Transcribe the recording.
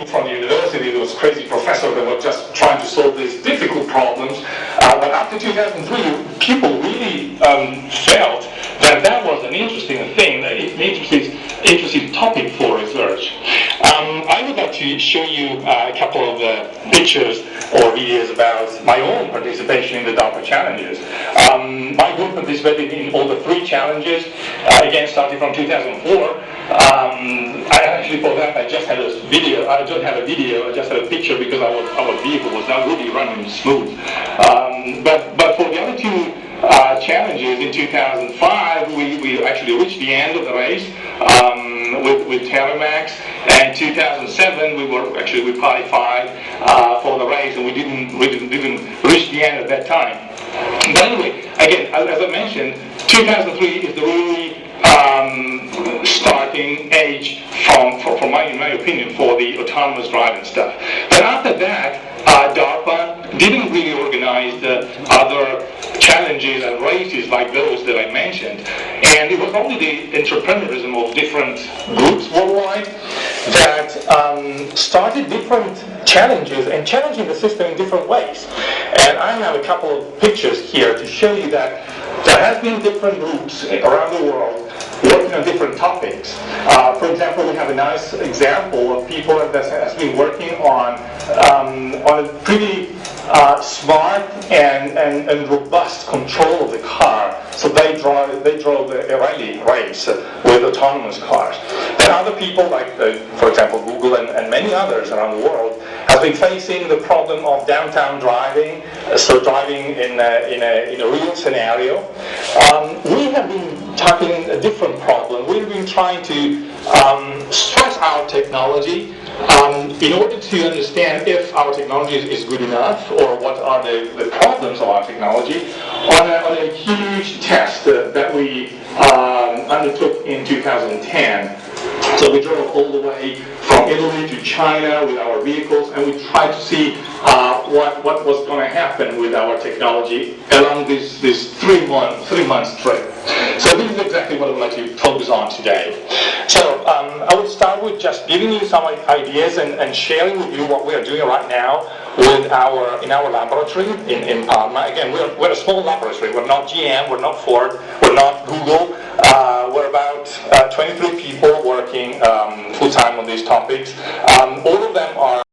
from the university, there was crazy professors that were just trying to solve these difficult problems. But after 2003, people really felt that that was an interesting thing, an interesting topic for research. I would like to show you a couple of pictures or videos about my own participation in the DARPA challenges. My group participated in all the 3 challenges, again starting from 2004. I actually, for that, I just had a video. I don't have a video. I just had a picture because our vehicle was not really running smooth. But for the other 2 challenges in 2005, we actually reached the end of the race with Terramax. And in 2007, we qualified for the race, and we didn't reach the end at that time. But anyway, again, as I mentioned, 2003 is the really starting age in my opinion, for the autonomous driving stuff. But after that, DARPA didn't really organize the other challenges and races like those that I mentioned. And it was only the entrepreneurism of different groups worldwide that started different challenges and challenging the system in different ways. And I have a couple of pictures here to show you that there has been different groups around the world working on different topics. For example, we have a nice example of people that has been working on a pretty smart and robust control of the car. So they drove a rally race with autonomous cars. Then other people, like for example Google and many others around the world, have been facing the problem of downtown driving, so driving in a real scenario. We have been tackling a different problem. We've been trying to stress our technology in order to understand if our technology is good enough or what are the problems of our technology on a huge test that we undertook in 2010. So we drove all the way from Italy to China with our vehicles, and we tried to see what was going to happen with our technology along this 3 months trip. So this is exactly what I would like to focus on today. So I will start with just giving you some ideas and sharing with you what we are doing right now in our laboratory in Parma. Again, we're a small laboratory. We're not GM, we're not Ford, we're not Google. We're about 23 people working full-time on these topics. All of them are